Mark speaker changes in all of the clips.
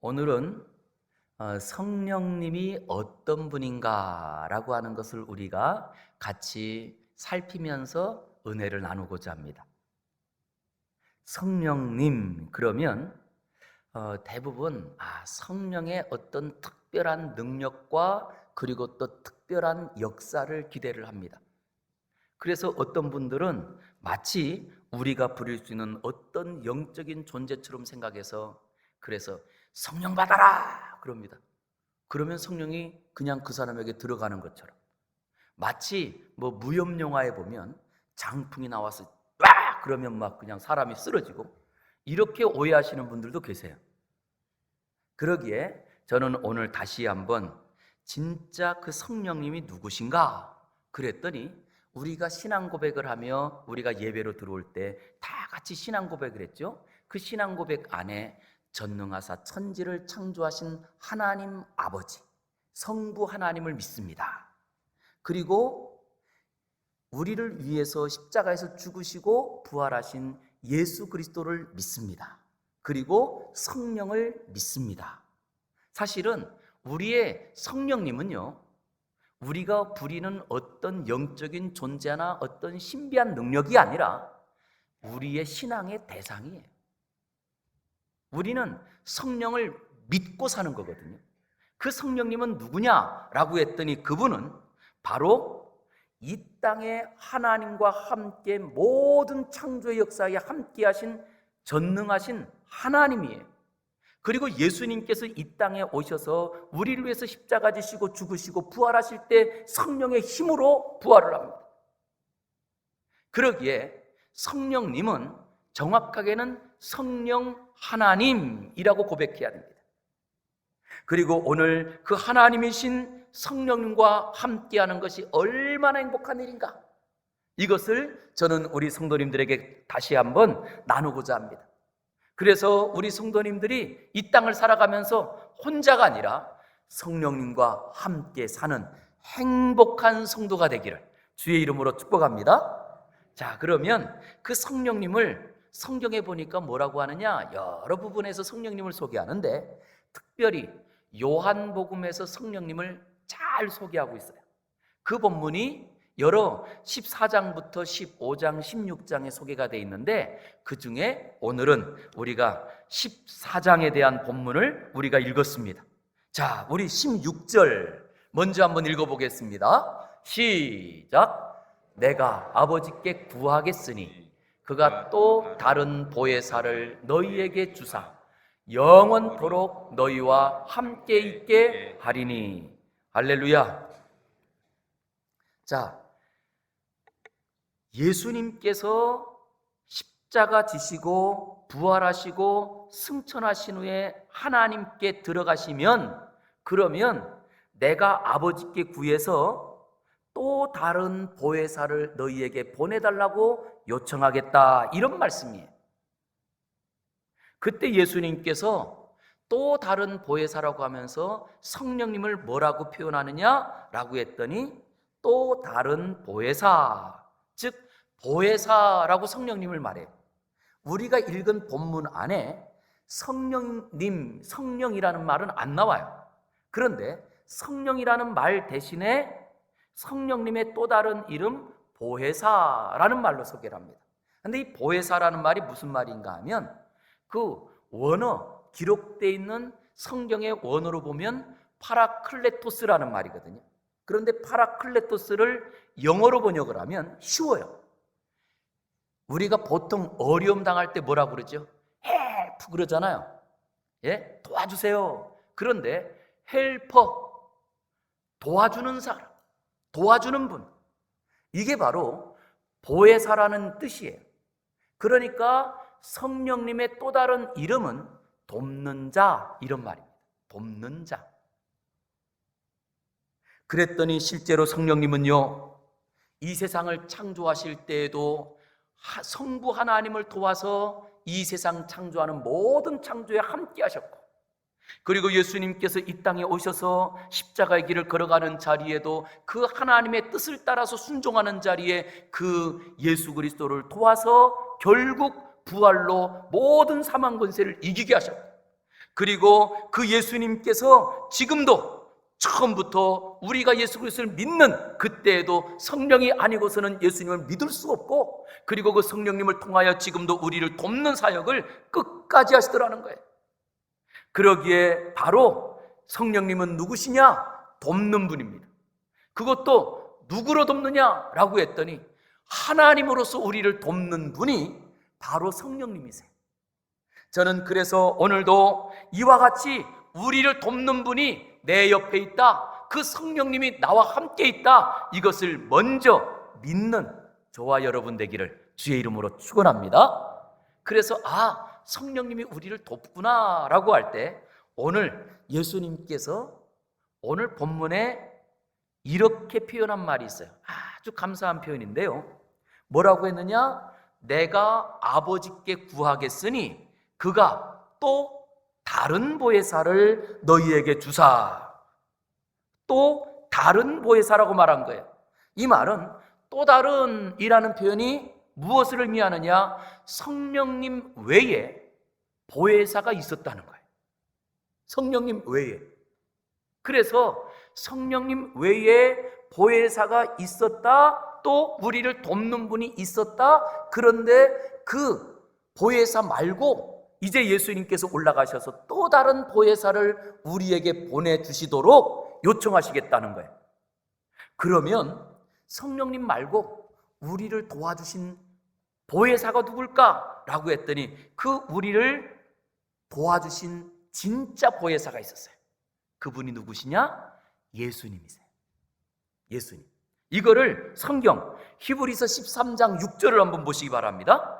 Speaker 1: 오늘은 성령님이 어떤 분인가라고 하는 것을 우리가 같이 살피면서 은혜를 나누고자 합니다. 성령님 그러면 대부분 성령의 어떤 특별한 능력과 그리고 또 특별한 역사를 기대를 합니다. 그래서 어떤 분들은 마치 우리가 부릴 수 있는 어떤 영적인 존재처럼 생각해서 그래서 성령 받아라 그럽니다. 그러면 성령이 그냥 그 사람에게 들어가는 것처럼, 마치 무협 영화에 보면 장풍이 나와서 와 그러면 막 그냥 사람이 쓰러지고, 이렇게 오해하시는 분들도 계세요. 그러기에 저는 오늘 다시 한번 진짜 그 성령님이 누구신가 그랬더니, 우리가 신앙 고백을 하며 우리가 예배로 들어올 때 다 같이 신앙 고백을 했죠. 그 신앙 고백 안에 전능하사 천지를 창조하신 하나님 아버지, 성부 하나님을 믿습니다. 그리고 우리를 위해서 십자가에서 죽으시고 부활하신 예수 그리스도를 믿습니다. 그리고 성령을 믿습니다. 사실은 우리의 성령님은요, 우리가 부리는 어떤 영적인 존재나 어떤 신비한 능력이 아니라 우리의 신앙의 대상이에요. 우리는 성령을 믿고 사는 거거든요. 그 성령님은 누구냐라고 했더니 그분은 바로 이 땅에 하나님과 함께 모든 창조의 역사에 함께 하신 전능하신 하나님이에요. 그리고 예수님께서 이 땅에 오셔서 우리를 위해서 십자가 지시고 죽으시고 부활하실 때 성령의 힘으로 부활을 합니다. 그러기에 성령님은 정확하게는 성령 하나님이라고 고백해야 됩니다. 그리고 오늘 그 하나님이신 성령님과 함께하는 것이 얼마나 행복한 일인가, 이것을 저는 우리 성도님들에게 다시 한번 나누고자 합니다. 그래서 우리 성도님들이 이 땅을 살아가면서 혼자가 아니라 성령님과 함께 사는 행복한 성도가 되기를 주의 이름으로 축복합니다. 자, 그러면 그 성령님을 성경에 보니까 뭐라고 하느냐, 여러 부분에서 성령님을 소개하는데 특별히 요한복음에서 성령님을 잘 소개하고 있어요. 그 본문이 여러 14장부터 15장, 16장에 소개가 되어 있는데, 그 중에 오늘은 우리가 14장에 대한 본문을 우리가 읽었습니다. 자, 우리 16절 먼저 한번 읽어보겠습니다. 시작. 내가 아버지께 구하겠으니 그가 또 다른 보혜사를 너희에게 주사 영원토록 너희와 함께 있게 하리니. 할렐루야. 자, 예수님께서 십자가 지시고 부활하시고 승천하신 후에 하나님께 들어가시면, 그러면 내가 아버지께 구해서 또 다른 보혜사를 너희에게 보내달라고 요청하겠다, 이런 말씀이에요. 그때 예수님께서 또 다른 보혜사라고 하면서 성령님을 뭐라고 표현하느냐라고 했더니 또 다른 보혜사, 즉 보혜사라고 성령님을 말해요. 우리가 읽은 본문 안에 성령님, 성령이라는 말은 안 나와요. 그런데 성령이라는 말 대신에 성령님의 또 다른 이름 보혜사라는 말로 소개를 합니다. 그런데 이 보혜사라는 말이 무슨 말인가 하면, 그 원어, 기록되어 있는 성경의 원어로 보면 파라클레토스라는 말이거든요. 그런데 파라클레토스를 영어로 번역을 하면 쉬워요. 우리가 보통 어려움 당할 때 뭐라고 그러죠? 헬프 그러잖아요. 예? 도와주세요. 그런데 헬퍼, 도와주는 사람, 도와주는 분, 이게 바로 보혜사라는 뜻이에요. 그러니까 성령님의 또 다른 이름은 돕는 자, 이런 말입니다. 돕는 자. 그랬더니 실제로 성령님은요, 이 세상을 창조하실 때에도 성부 하나님을 도와서 이 세상 창조하는 모든 창조에 함께 하셨고, 그리고 예수님께서 이 땅에 오셔서 십자가의 길을 걸어가는 자리에도 그 하나님의 뜻을 따라서 순종하는 자리에 그 예수 그리스도를 도와서 결국 부활로 모든 사망 권세를 이기게 하셨고, 그리고 그 예수님께서 지금도 처음부터 우리가 예수 그리스도를 믿는 그때에도 성령이 아니고서는 예수님을 믿을 수 없고, 그리고 그 성령님을 통하여 지금도 우리를 돕는 사역을 끝까지 하시더라는 거예요. 그러기에 바로 성령님은 누구시냐? 돕는 분입니다. 그것도 누구로 돕느냐라고 했더니 하나님으로서 우리를 돕는 분이 바로 성령님이세요. 저는 그래서 오늘도 이와 같이 우리를 돕는 분이 내 옆에 있다, 그 성령님이 나와 함께 있다, 이것을 먼저 믿는 저와 여러분 되기를 주의 이름으로 축원합니다. 그래서 성령님이 우리를 돕구나 라고 할 때, 오늘 예수님께서 오늘 본문에 이렇게 표현한 말이 있어요. 아주 감사한 표현인데요, 뭐라고 했느냐? 내가 아버지께 구하겠으니 그가 또 다른 보혜사를 너희에게 주사. 또 다른 보혜사라고 말한 거예요. 이 말은 또 다른 이라는 표현이 무엇을 의미하느냐? 성령님 외에 보혜사가 있었다는 거예요. 성령님 외에. 그래서 성령님 외에 보혜사가 있었다, 또 우리를 돕는 분이 있었다. 그런데 그 보혜사 말고 이제 예수님께서 올라가셔서 또 다른 보혜사를 우리에게 보내주시도록 요청하시겠다는 거예요. 그러면 성령님 말고 우리를 도와주신 보혜사가 누굴까? 라고 했더니 그 우리를 도와주신 진짜 보혜사가 있었어요. 그분이 누구시냐? 예수님이세요. 예수님. 이거를 성경 히브리서 13장 6절을 한번 보시기 바랍니다.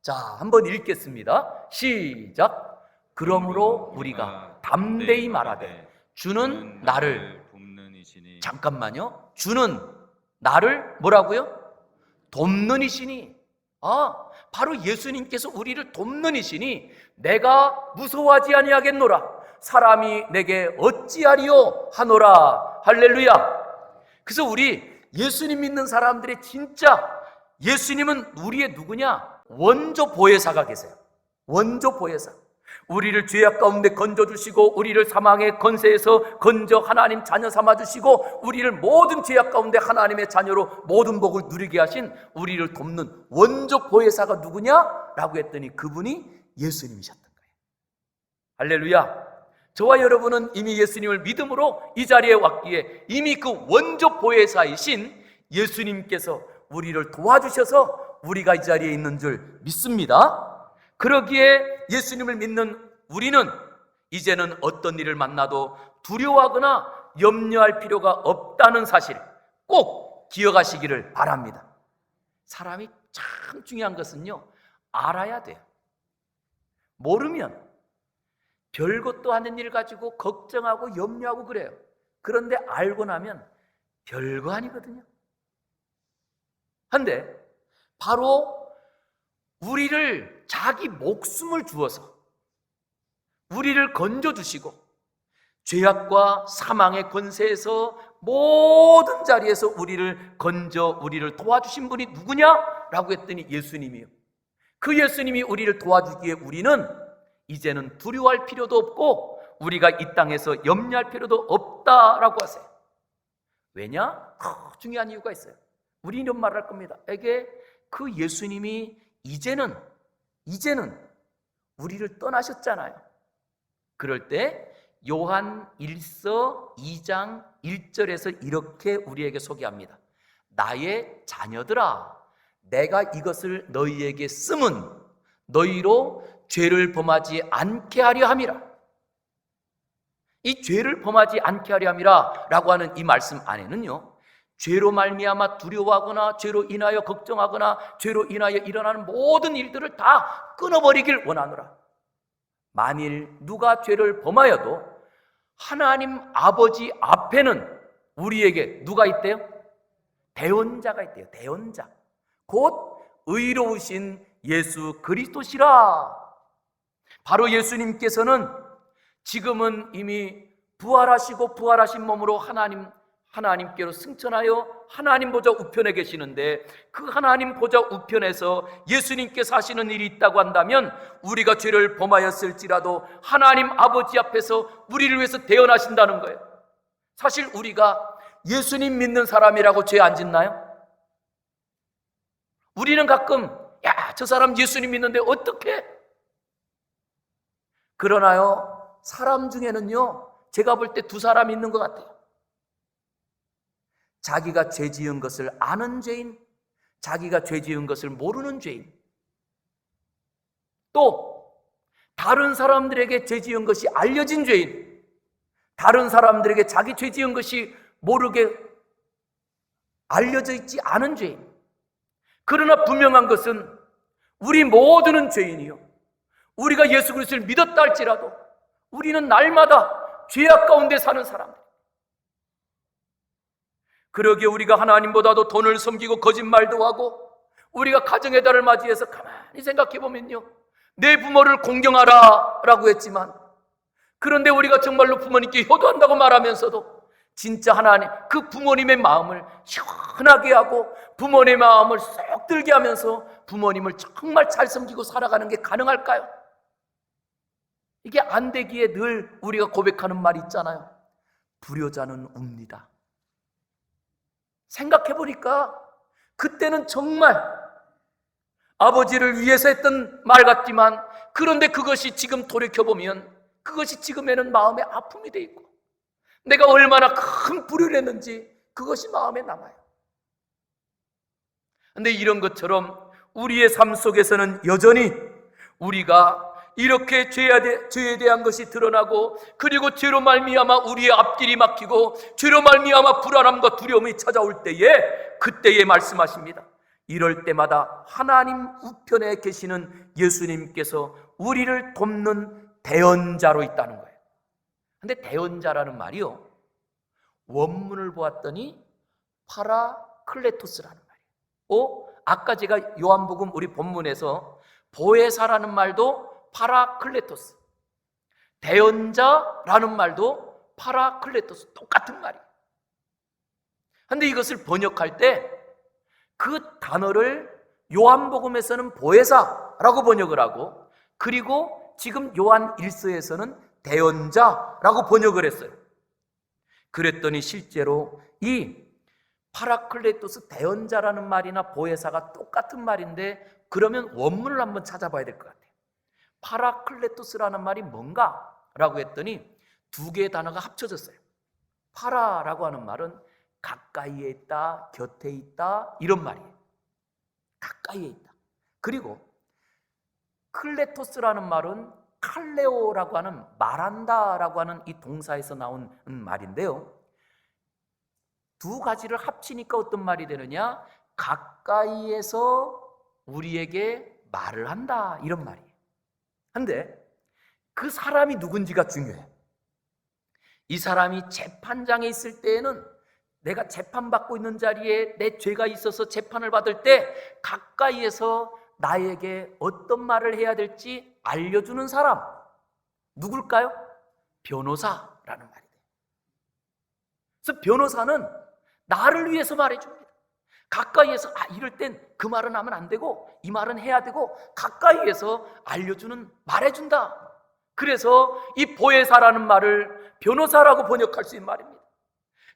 Speaker 1: 자, 한번 읽겠습니다. 시작. 그러므로 우리가 담대히 말하되 주는 나를
Speaker 2: 돕는 이시니.
Speaker 1: 잠깐만요. 주는 나를 뭐라고요? 돕는 이시니. 바로 예수님께서 우리를 돕는 이시니 내가 무서워하지 아니하겠노라. 사람이 내게 어찌하리요 하노라. 할렐루야. 그래서 우리 예수님 믿는 사람들의 진짜 예수님은 우리의 누구냐? 원조 보혜사가 계세요. 원조 보혜사. 우리를 죄악 가운데 건져주시고 우리를 사망의 권세에서 건져 하나님 자녀 삼아주시고 우리를 모든 죄악 가운데 하나님의 자녀로 모든 복을 누리게 하신 우리를 돕는 원조 보혜사가 누구냐라고 했더니 그분이 예수님이셨던 거예요. 할렐루야. 저와 여러분은 이미 예수님을 믿음으로 이 자리에 왔기에 이미 그 원조 보혜사이신 예수님께서 우리를 도와주셔서 우리가 이 자리에 있는 줄 믿습니다. 그러기에 예수님을 믿는 우리는 이제는 어떤 일을 만나도 두려워하거나 염려할 필요가 없다는 사실 꼭 기억하시기를 바랍니다. 사람이 참 중요한 것은요, 알아야 돼요. 모르면 별것도 아닌 일 가지고 걱정하고 염려하고 그래요. 그런데 알고 나면 별거 아니거든요. 근데 바로 우리를 자기 목숨을 주어서 우리를 건져주시고 죄악과 사망의 권세에서 모든 자리에서 우리를 건져 우리를 도와주신 분이 누구냐라고 했더니 예수님이요. 그 예수님이 우리를 도와주기에 우리는 이제는 두려워할 필요도 없고 우리가 이 땅에서 염려할 필요도 없다라고 하세요. 왜냐? 더 중요한 이유가 있어요. 우리 이런 말을 할 겁니다. 에게 그 예수님이 이제는 우리를 떠나셨잖아요. 그럴 때 요한 1서 2장 1절에서 이렇게 우리에게 소개합니다. 나의 자녀들아, 내가 이것을 너희에게 쓰면 너희로 죄를 범하지 않게 하려 함이라. 이 죄를 범하지 않게 하려 함이라 라고 하는 이 말씀 안에는요, 죄로 말미암아 두려워하거나 죄로 인하여 걱정하거나 죄로 인하여 일어나는 모든 일들을 다 끊어버리길 원하노라. 만일 누가 죄를 범하여도 하나님 아버지 앞에는 우리에게 누가 있대요? 대언자가 있대요. 대언자. 곧 의로우신 예수 그리스도시라. 바로 예수님께서는 지금은 이미 부활하시고 부활하신 몸으로 하나님께로 승천하여 하나님 보좌 우편에 계시는데, 그 하나님 보좌 우편에서 예수님께서 하시는 일이 있다고 한다면, 우리가 죄를 범하였을지라도 하나님 아버지 앞에서 우리를 위해서 대언하신다는 거예요. 사실 우리가 예수님 믿는 사람이라고 죄 안 짓나요? 우리는 가끔 야, 저 사람 예수님 믿는데 어떡해? 그러나요, 사람 중에는요, 제가 볼 때 두 사람 있는 것 같아요. 자기가 죄 지은 것을 아는 죄인, 자기가 죄 지은 것을 모르는 죄인. 또 다른 사람들에게 죄 지은 것이 알려진 죄인, 다른 사람들에게 자기 죄 지은 것이 모르게 알려져 있지 않은 죄인. 그러나 분명한 것은 우리 모두는 죄인이요, 우리가 예수 그리스도를 믿었다 할지라도 우리는 날마다 죄악 가운데 사는 사람들. 그러기에 우리가 하나님보다도 돈을 섬기고 거짓말도 하고, 우리가 가정의 달을 맞이해서 가만히 생각해 보면요, 내 부모를 공경하라 라고 했지만, 그런데 우리가 정말로 부모님께 효도한다고 말하면서도 진짜 하나님, 그 부모님의 마음을 시원하게 하고 부모님의 마음을 쏙 들게 하면서 부모님을 정말 잘 섬기고 살아가는 게 가능할까요? 이게 안 되기에 늘 우리가 고백하는 말이 있잖아요. 불효자는 웁니다. 생각해보니까 그때는 정말 아버지를 위해서 했던 말 같지만, 그런데 그것이 지금 돌이켜보면 그것이 지금에는 마음에 아픔이 돼 있고, 내가 얼마나 큰 불효를 했는지 그것이 마음에 남아요. 그런데 이런 것처럼 우리의 삶 속에서는 여전히 우리가 이렇게 죄에 대한 것이 드러나고, 그리고 죄로 말미암아 우리의 앞길이 막히고 죄로 말미암아 불안함과 두려움이 찾아올 때에, 그때에 말씀하십니다. 이럴 때마다 하나님 우편에 계시는 예수님께서 우리를 돕는 대언자로 있다는 거예요. 근데 대언자라는 말이요, 원문을 보았더니 파라클레토스라는 말이에요. 아까 제가 요한복음 우리 본문에서 보혜사라는 말도 파라클레토스, 대언자라는 말도 파라클레토스, 똑같은 말이에요. 그런데 이것을 번역할 때 그 단어를 요한복음에서는 보혜사라고 번역을 하고, 그리고 지금 요한 1서에서는 대언자라고 번역을 했어요. 그랬더니 실제로 이 파라클레토스, 대언자라는 말이나 보혜사가 똑같은 말인데, 그러면 원문을 한번 찾아봐야 될 것 같아요. 파라클레토스라는 말이 뭔가? 라고 했더니 두 개의 단어가 합쳐졌어요. 파라라고 하는 말은 가까이에 있다, 곁에 있다, 이런 말이에요. 가까이에 있다. 그리고 클레토스라는 말은 칼레오라고 하는 말한다라고 하는 이 동사에서 나온 말인데요, 두 가지를 합치니까 어떤 말이 되느냐? 가까이에서 우리에게 말을 한다, 이런 말이에요. 근데 그 사람이 누군지가 중요해요. 이 사람이 재판장에 있을 때에는, 내가 재판받고 있는 자리에 내 죄가 있어서 재판을 받을 때 가까이에서 나에게 어떤 말을 해야 될지 알려주는 사람, 누굴까요? 변호사라는 말이 돼요. 그래서 변호사는 나를 위해서 말해줍니다. 가까이에서 이럴 땐 그 말은 하면 안 되고 이 말은 해야 되고, 가까이에서 알려주는, 말해준다. 그래서 이 보혜사라는 말을 변호사라고 번역할 수 있는 말입니다.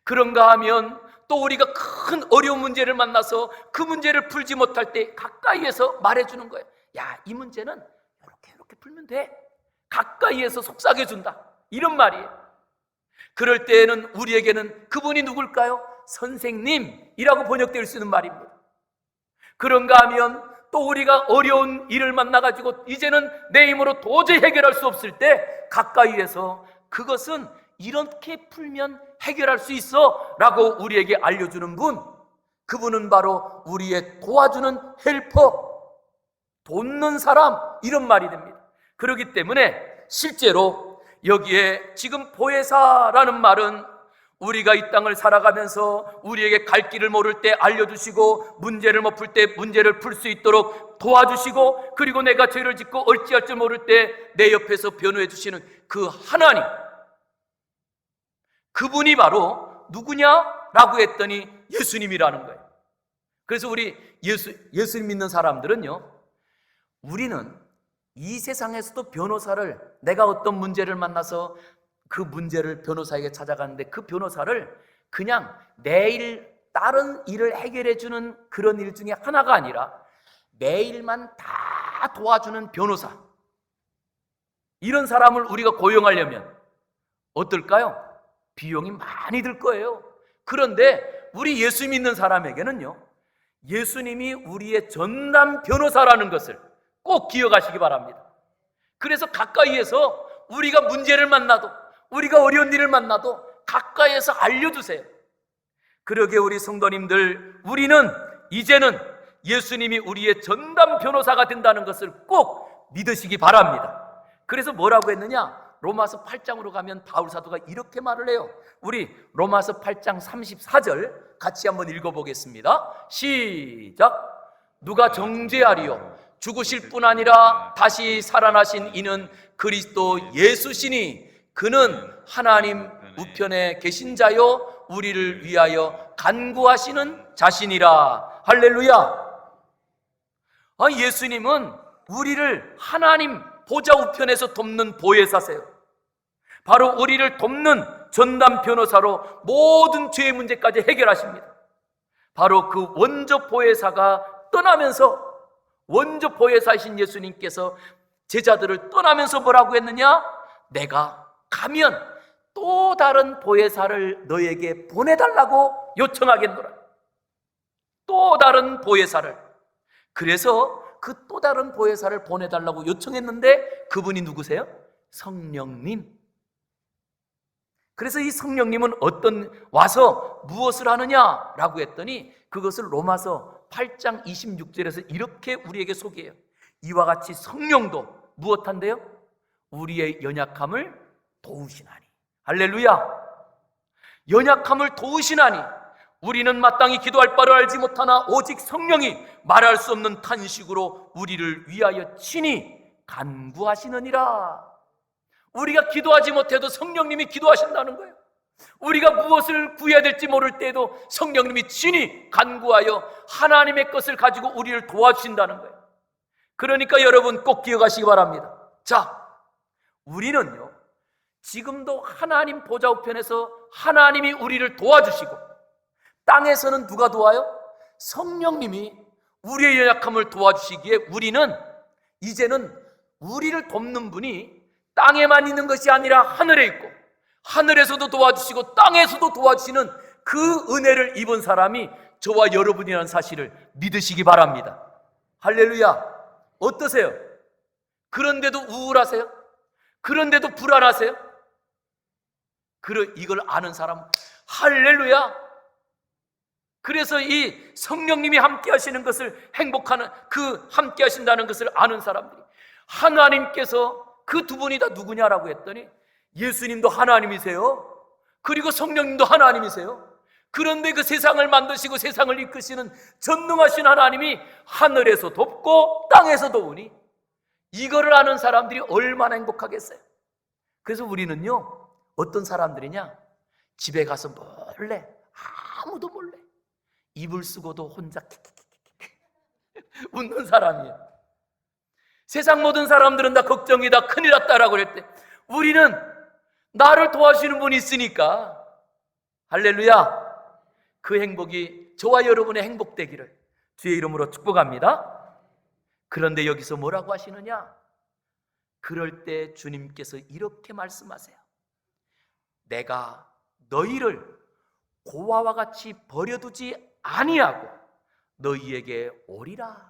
Speaker 1: 그런가 하면 또 우리가 큰 어려운 문제를 만나서 그 문제를 풀지 못할 때 가까이에서 말해주는 거예요. 야, 이 문제는 이렇게 풀면 돼. 가까이에서 속삭여준다, 이런 말이에요. 그럴 때에는 우리에게는 그분이 누굴까요? 선생님이라고 번역될 수 있는 말입니다. 그런가 하면 또 우리가 어려운 일을 만나가지고 이제는 내 힘으로 도저히 해결할 수 없을 때 가까이에서 그것은 이렇게 풀면 해결할 수 있어 라고 우리에게 알려주는 분, 그분은 바로 우리의 도와주는 헬퍼, 돕는 사람, 이런 말이 됩니다. 그렇기 때문에 실제로 여기에 지금 보혜사라는 말은 우리가 이 땅을 살아가면서 우리에게 갈 길을 모를 때 알려주시고, 문제를 못 풀 때 문제를 풀 수 있도록 도와주시고, 그리고 내가 죄를 짓고 어찌할 줄 모를 때 내 옆에서 변호해 주시는 그 하나님, 그분이 바로 누구냐? 라고 했더니 예수님이라는 거예요. 그래서 우리 예수님 믿는 사람들은요, 우리는 이 세상에서도 변호사를, 내가 어떤 문제를 만나서 그 문제를 변호사에게 찾아가는데 그 변호사를 그냥 내일 다른 일을 해결해 주는 그런 일 중에 하나가 아니라 내 일만 다 도와주는 변호사, 이런 사람을 우리가 고용하려면 어떨까요? 비용이 많이 들 거예요. 그런데 우리 예수 믿는 사람에게는요, 예수님이 우리의 전담 변호사라는 것을 꼭 기억하시기 바랍니다. 그래서 가까이에서 우리가 문제를 만나도, 우리가 어려운 일을 만나도 가까이에서 알려주세요. 그러게 우리 성도님들, 우리는 이제는 예수님이 우리의 전담 변호사가 된다는 것을 꼭 믿으시기 바랍니다. 그래서 뭐라고 했느냐? 로마서 8장으로 가면 바울 사도가 이렇게 말을 해요. 우리 로마서 8장 34절 같이 한번 읽어보겠습니다. 시작. 누가 정죄하리요? 죽으실 뿐 아니라 다시 살아나신 이는 그리스도 예수시니 그는 하나님 우편에 계신 자요 우리를 위하여 간구하시는 자신이라. 할렐루야. 예수님은 우리를 하나님 보좌 우편에서 돕는 보혜사세요. 바로 우리를 돕는 전담 변호사로 모든 죄의 문제까지 해결하십니다. 바로 그 원조 보혜사가 떠나면서, 원조 보혜사이신 예수님께서 제자들을 떠나면서 뭐라고 했느냐? 내가 가면 또 다른 보혜사를 너에게 보내달라고 요청하겠노라. 또 다른 보혜사를. 그래서 그 또 다른 보혜사를 보내달라고 요청했는데 그분이 누구세요? 성령님. 그래서 이 성령님은 와서 무엇을 하느냐라고 했더니 그것을 로마서 8장 26절에서 이렇게 우리에게 소개해요. 이와 같이 성령도 무엇한대요? 우리의 연약함을 도우시나니. 할렐루야. 연약함을 도우시나니. 우리는 마땅히 기도할 바를 알지 못하나 오직 성령이 말할 수 없는 탄식으로 우리를 위하여 친히 간구하시느니라. 우리가 기도하지 못해도 성령님이 기도하신다는 거예요. 우리가 무엇을 구해야 될지 모를 때에도 성령님이 친히 간구하여 하나님의 것을 가지고 우리를 도와주신다는 거예요. 그러니까 여러분 꼭 기억하시기 바랍니다. 자, 우리는요, 지금도 하나님 보좌 우편에서 하나님이 우리를 도와주시고, 땅에서는 누가 도와요? 성령님이 우리의 연약함을 도와주시기에 우리는 이제는 우리를 돕는 분이 땅에만 있는 것이 아니라 하늘에 있고, 하늘에서도 도와주시고 땅에서도 도와주시는 그 은혜를 입은 사람이 저와 여러분이라는 사실을 믿으시기 바랍니다. 할렐루야. 어떠세요? 그런데도 우울하세요? 그런데도 불안하세요? 이걸 아는 사람은 할렐루야. 그래서 이 성령님이 함께 하시는 것을 행복하는, 함께 하신다는 것을 아는 사람들이, 하나님께서 그 두 분이 다 누구냐라고 했더니 예수님도 하나님이세요. 그리고 성령님도 하나님이세요. 그런데 그 세상을 만드시고 세상을 이끄시는 전능하신 하나님이 하늘에서 돕고 땅에서 도우니 이거를 아는 사람들이 얼마나 행복하겠어요. 그래서 우리는요, 어떤 사람들이냐? 집에 가서 몰래, 아무도 몰래 이불 쓰고도 혼자 웃는 사람이에요. 세상 모든 사람들은 다 걱정이다, 큰일 났다라고 그랬대. 우리는 나를 도와주시는 분이 있으니까, 할렐루야, 그 행복이 저와 여러분의 행복되기를 주의 이름으로 축복합니다. 그런데 여기서 뭐라고 하시느냐? 그럴 때 주님께서 이렇게 말씀하세요. 내가 너희를 고아와 같이 버려두지 아니하고 너희에게 오리라.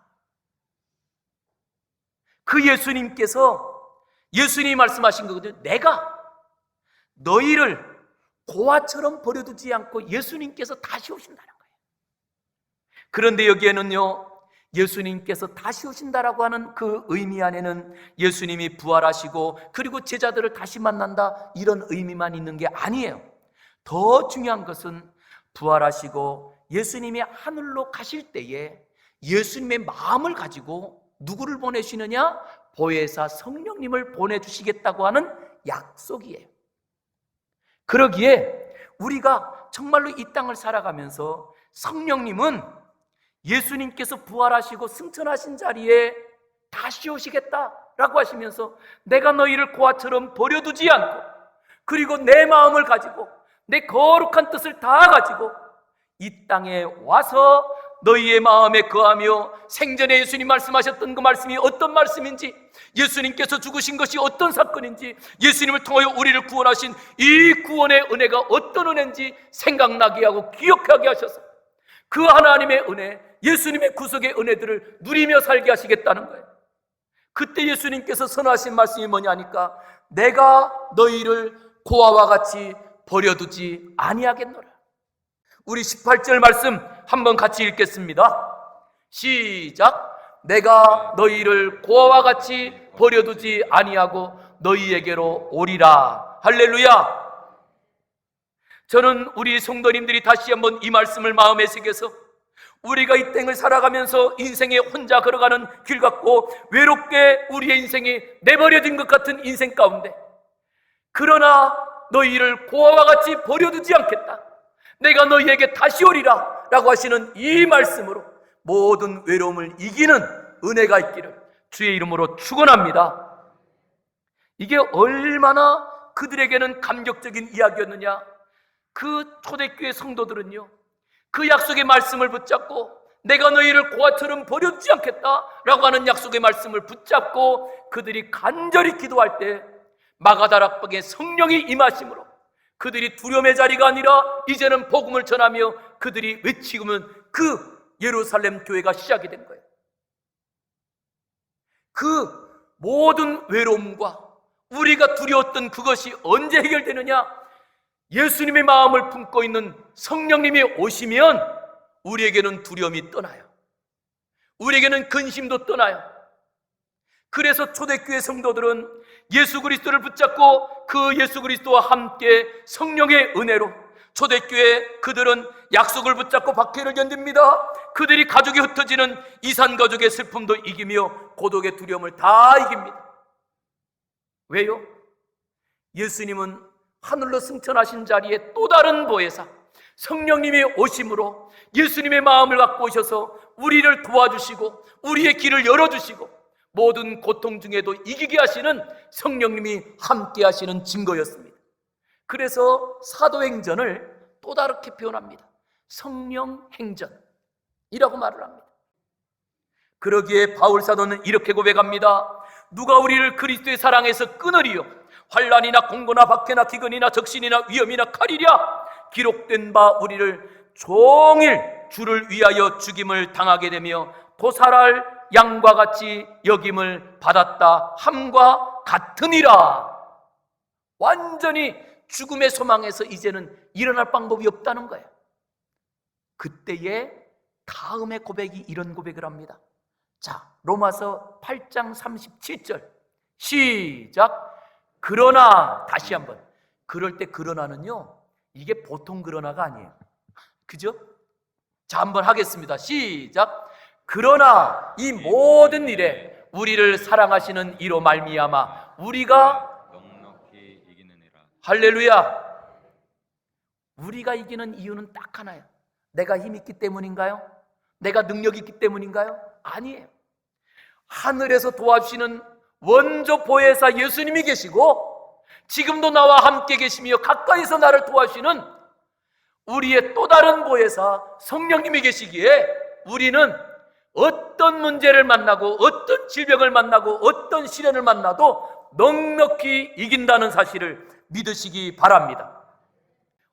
Speaker 1: 그 예수님이 말씀하신 거거든요. 내가 너희를 고아처럼 버려두지 않고 예수님께서 다시 오신다는 거예요. 그런데 여기에는요, 예수님께서 다시 오신다라고 하는 그 의미 안에는 예수님이 부활하시고 그리고 제자들을 다시 만난다, 이런 의미만 있는 게 아니에요. 더 중요한 것은 부활하시고 예수님이 하늘로 가실 때에 예수님의 마음을 가지고 누구를 보내시느냐? 보혜사 성령님을 보내주시겠다고 하는 약속이에요. 그러기에 우리가 정말로 이 땅을 살아가면서 성령님은 예수님께서 부활하시고 승천하신 자리에 다시 오시겠다라고 하시면서 내가 너희를 고아처럼 버려두지 않고, 그리고 내 마음을 가지고 내 거룩한 뜻을 다 가지고 이 땅에 와서 너희의 마음에 거하며, 생전에 예수님 말씀하셨던 그 말씀이 어떤 말씀인지, 예수님께서 죽으신 것이 어떤 사건인지, 예수님을 통하여 우리를 구원하신 이 구원의 은혜가 어떤 은혜인지 생각나게 하고 기억하게 하셔서 그 하나님의 은혜, 예수님의 구속의 은혜들을 누리며 살게 하시겠다는 거예요. 그때 예수님께서 선하신 말씀이 뭐냐니까, 내가 너희를 고아와 같이 버려두지 아니하겠노라. 우리 18절 말씀 한번 같이 읽겠습니다. 시작. 내가 너희를 고아와 같이 버려두지 아니하고 너희에게로 오리라. 할렐루야. 저는 우리 성도님들이 다시 한번 이 말씀을 마음에 새겨서, 우리가 이 땅을 살아가면서 인생에 혼자 걸어가는 길 같고 외롭게 우리의 인생이 내버려진 것 같은 인생 가운데, 그러나 너희를 고아와 같이 버려두지 않겠다, 내가 너희에게 다시 오리라 라고 하시는 이 말씀으로 모든 외로움을 이기는 은혜가 있기를 주의 이름으로 축원합니다. 이게 얼마나 그들에게는 감격적인 이야기였느냐. 그 초대교회 성도들은요, 그 약속의 말씀을 붙잡고, 내가 너희를 고아처럼 버려두지 않겠다라고 하는 약속의 말씀을 붙잡고 그들이 간절히 기도할 때 마가다락방에 성령이 임하심으로 그들이 두려움의 자리가 아니라 이제는 복음을 전하며 그들이 외치면 그 예루살렘 교회가 시작이 된 거예요. 그 모든 외로움과 우리가 두려웠던 그것이 언제 해결되느냐? 예수님의 마음을 품고 있는 성령님이 오시면 우리에게는 두려움이 떠나요. 우리에게는 근심도 떠나요. 그래서 초대교회 성도들은 예수 그리스도를 붙잡고 그 예수 그리스도와 함께 성령의 은혜로, 초대교회 그들은 약속을 붙잡고 박해를 견딥니다. 그들이 가족이 흩어지는 이산 가족의 슬픔도 이기며 고독의 두려움을 다 이깁니다. 왜요? 예수님은 하늘로 승천하신 자리에 또 다른 보혜사 성령님이 오심으로 예수님의 마음을 갖고 오셔서 우리를 도와주시고 우리의 길을 열어주시고 모든 고통 중에도 이기게 하시는 성령님이 함께 하시는 증거였습니다. 그래서 사도행전을 또 다르게 표현합니다. 성령행전이라고 말을 합니다. 그러기에 바울 사도는 이렇게 고백합니다. 누가 우리를 그리스도의 사랑에서 끊으리요? 환난이나 공고나 박해나 기근이나 적신이나 위험이나 칼이랴. 기록된 바 우리를 종일 주를 위하여 죽임을 당하게 되며 도살할 양과 같이 여김을 받았다 함과 같으니라. 완전히 죽음의 소망에서 이제는 일어날 방법이 없다는 거예요. 그때의 다음의 고백이 이런 고백을 합니다. 자, 로마서 8장 37절 시작. 그러나, 다시 한번, 그럴 때 그러나는요, 이게 보통 그러나가 아니에요. 그죠? 자, 한번 하겠습니다. 시작. 그러나 이 모든 일에 우리를 사랑하시는 이로 말미암아 우리가
Speaker 2: 넉넉히 이기느니라.
Speaker 1: 할렐루야. 우리가 이기는 이유는 딱 하나예요. 내가 힘 있기 때문인가요? 내가 능력 있기 때문인가요? 아니에요. 하늘에서 도와주시는 원조 보혜사 예수님이 계시고 지금도 나와 함께 계시며 가까이서 나를 도와주시는 우리의 또 다른 보혜사 성령님이 계시기에 우리는 어떤 문제를 만나고 어떤 질병을 만나고 어떤 시련을 만나도 넉넉히 이긴다는 사실을 믿으시기 바랍니다.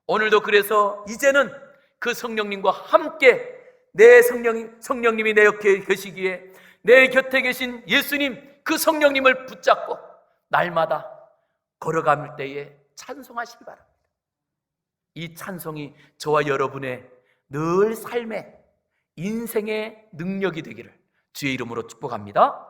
Speaker 1: 오늘도 그래서 이제는 그 성령님과 함께 내 성령님이 내 옆에 계시기에 내 곁에 계신 예수님 그 성령님을 붙잡고 날마다 걸어갈 때에 찬송하시기 바랍니다. 이 찬송이 저와 여러분의 늘 삶의 인생의 능력이 되기를 주의 이름으로 축복합니다.